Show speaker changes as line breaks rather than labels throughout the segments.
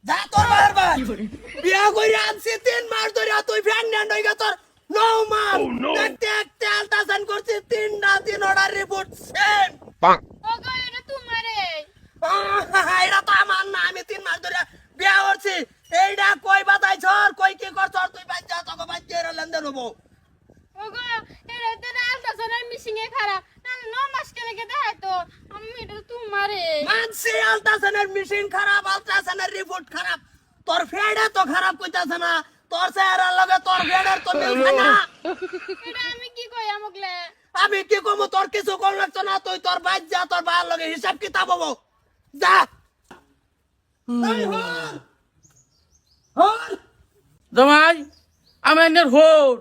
যা তোর বাবার ভাই বিয়া করে আনছি 3 মাস ধরে তুই প্রেগন্যান্ট হয়ে গেছ তোর 9 মাস দেখতে দেখতে আল্ট্রাসাউন্ড করছি 3 অর্ডার রিপোর্ট সেম
ওগো এটা তোমারে
এটা তো আমার না আমি 3 মাস ধরে বিয়া করছি এইটা কই বাতাই ছর কই কি করছ তুই বাচ্চা তোকে বাচ্চা এর লেনদেন হবো
ওগো এটা তো আল্ট্রাসাউন্ডের মেশিন এ খারাপ না 9 মাস কেন কে দেখাই তো আমি এটা তো তোমারে
মানছি আল্ট্রাসাউন্ডের মেশিন খারাপ আল্ট্রাসাউন্ডের রিপোর্ট খারাপ তোর ফেডে তো খারাপ কইতাছ না তোর চেহারার লগে তোর ফেডের তো মিলছে না
এটা আমি কি কই আমগলে
আমি কি কমু তোর কিছু কম লাগতো না তুই তোর বাইর যা তোর বাইর লগে হিসাব কিতাব হবো যা এই হর হর
জামাই আমি এনের হোর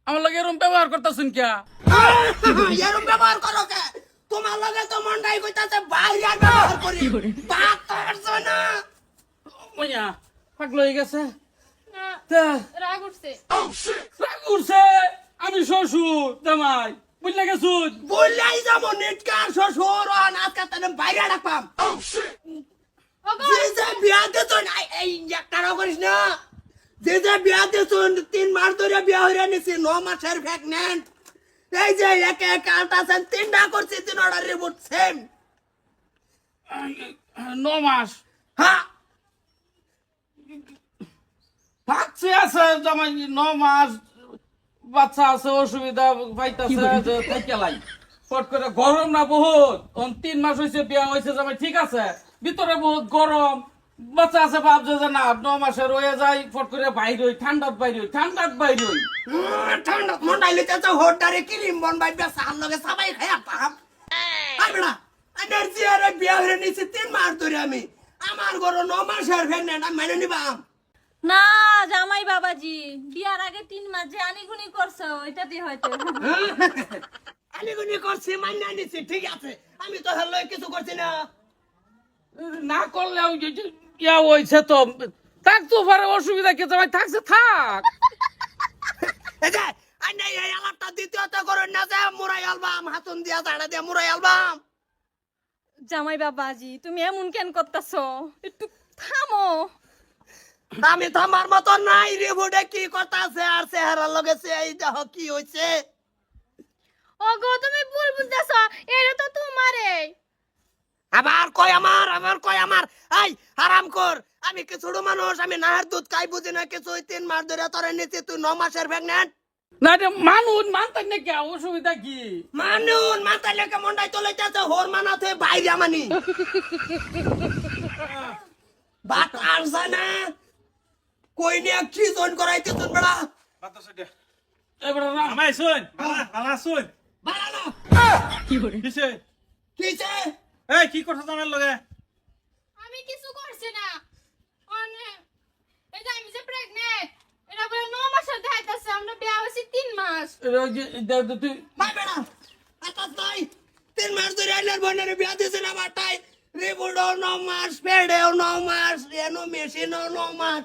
আমার লাগে এরম ব্যবহার করতেছেন কিয়া
এরম ব্যবহার করো কে তোমার লগে তো মন্ডাই কইতাছে বাইরে ব্যবহার করি বাত করছ না
ওইয়া পাগল হয়ে গেছে
না
তা
রাগ উঠছে
রাগ উঠছে আমি শ্বশুর জামাই বুঝলে গেছুন
বললাই যাবো নেটকার শ্বশুর আর আজকে তাহলে বাইরে রাখবাম
ওগো
যে বিয়া দিত না এই একটারও করিস না যে বিয়া দিত 3 মাস ধরে বিয়া হইরা নিছি 9 মাসের প্রেগন্যান্ট এই যে একে একে আল্ট্রাসাউন্ড 3টা করছি 3 অর্ডার রিপোর্ট সেম
9 মাস
হ্যাঁ
থাকছে আছে জামাই 9 মাস বাচ্চা আছে অসুবিধা পাইতাছে যে থাকেলাই ফট করে গরম না বহুত 3 মাস হইছে বিয়া হইছে জামাই ঠিক আছে ভিতরে বহুত গরম বাচ্চা আছে ভাবছে যে না 9 মাসে রয়ে যায় ফট করে বাইরে হই ঠান্ডাত বাইরে হই
ঠান্ডা মন্ডাই লইতে তো হোটারে কিলিম বন বাইবে সাল লগে সবাই খায়া পাম আই বড়া এনার্জি আরে বিয়া হইরা নিছি 3 মাস ধরে আমি আমার ঘরে 9 মাসের প্রেগন্যান্ট আমি মানে নিবাম
না জামাই বাবাজি বিয়ার আগে 3 মাস যে আনিগুনি করছো এটাতে হয়তো
আমি গুনি করছি মাইনা নিছি ঠিক আছে আমি তো হলো কিছু করছি না
না করলে ইয়া হইছে তো থাক তো পারে অসুবিধা কি জামাই থাকছে থাক
এই যে আইনা এই আলাপটা দ্বিতীয়ত করেন না যে মুরাই অ্যালবাম হাতুন দিয়া জাড়া দিয়া মুরাই অ্যালবাম
জামাই বাবাজি তুমি এমন কেন করতেছো একটু থামো
আমি তো আমার মতো নাই রে বুড়ে কি কথা আছে আর চেহারা লগেছে এই দেহ কি হইছে
ওগো তুমি ভুল বুঝতেছো এটা তো তোমারে
আবার কয় আমার এই হারাম কর আমি কি ছোট মানুষ আমি নাহার দুধ খাই বুঝি না কিছু 3 মাস ধরে তোরে নিচে তুই 9 মাসের প্রেগন্যান্ট
না রে মানতেন না কি অসুবিধা কি
মানুন মাথা লেকে মন্ডাই চলাইতেছে হোর মানাতে বাইরে মানি বাত আর জানা কই নিয়ে কি জন করাইতে তুই বড়া
এবার
আমায় শুন বালা শুন
বাড়া না
কিসে
কিছে
এই কি করছ আমার লগে
আমি কিছু করছি না অনে এই যে আমি যে প্রেগন্যান্ট এটা বলে 9 মাসের দেখাইতাছে আমরা বিয়া হইছি 3 মাস
তুই
ভাই বেড়া আতাস নাই 3 মাস ধরে আইলার বনের বিয়া দিছে না বাটাই রিবুডো 9 মাস পেডেও 9 মাস এনো মেশিনও 9 মাস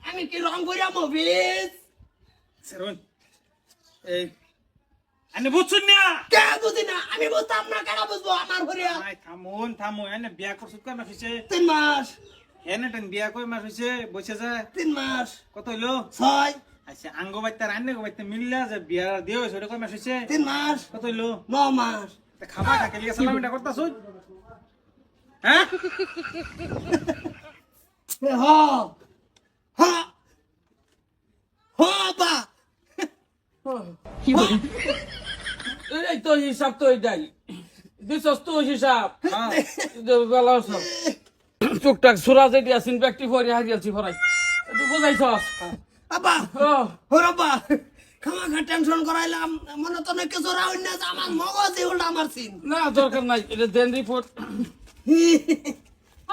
আমি কি রং কইরা মুভিস
সেরুন এই আনে বুঝছুন না
কে বুঝি না আমি বুঝতাম না কেন বুঝবো আমার ঘরিয়া
নাই থামুন এনে বিয়া করছুত কয় মাস হইছে
3 মাস
এনে টেন বিয়া কয় মাস হইছে বসে যা
3 মাস
কত হইলো
6
আচ্ছা আঙ্গ বাইতে রান্নে গো বাইতে মিললা যে বিয়া দিও হইছে ওটা কয় মাস হইছে
3 মাস
কত হইলো
9 মাস
তা খাবা কাকে লিয়া সালামিটা করতাছুন হ্যাঁ
হ হ হ বা
এই তো হিসাব তো এটাই দিছস তো হিসাব বেলা সব টুকটাক সুরা যেটি আছেন ব্যক্তি ফরি হারিয়েছি ফরাই তুই বুঝাইছস
আবা
ও
হরবা খামাখা টেনশন করাইলাম মনে তো না কিছু রাউন না আমার মগজে উল্টা মারছিন
না দরকার নাই এটা দেন রিপোর্ট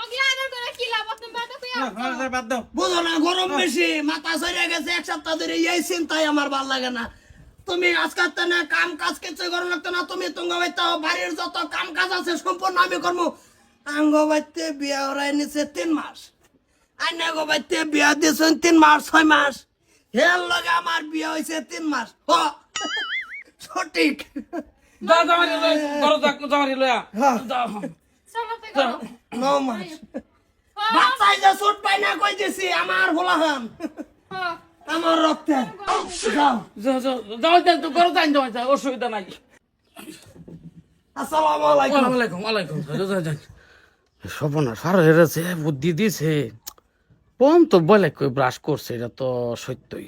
ওগি আদর করে কি লাভ তুমি বাদ কইয়া
হ্যাঁ বাদ দাও
বুঝো না গরম বেশি মাথা সরে গেছে 1 সপ্তাহ ধরে এই চিন্তাই আমার ভাল লাগে না তুমি আজকাল না কাম কাজ কিছু করো লাগতো না তুমি তুঙ্গ বাইতে বাড়ির যত কাম কাজ আছে সম্পূর্ণ আমি করবো আঙ্গ বাইতে বিয়া ওরাই নিছে 3 মাস আইনা গো বাইতে বিয়া দিছেন 3 মাস 6 মাস হেল লগে আমার বিয়া হইছে 3 মাস হ সঠিক
যা জামারি লয়া বড় জামারি লয়া
হ্যাঁ।
যা
চলো তো করো
9 মাস বাচ্চাই যে সুট পাই না কই দিছি আমার ভোলাহান
হ্যাঁ
আমার রক্তে যাও
যাও তো করো যাই যাও অসুবিধা নাই
আসসালামু আলাইকুম
ওয়ালাইকুম ওয়ালাইকুম সপনা সার হেরেছে বুদ্ধি দিছে পন তো বলে কই ব্রাশ করছে এটা তো সত্যই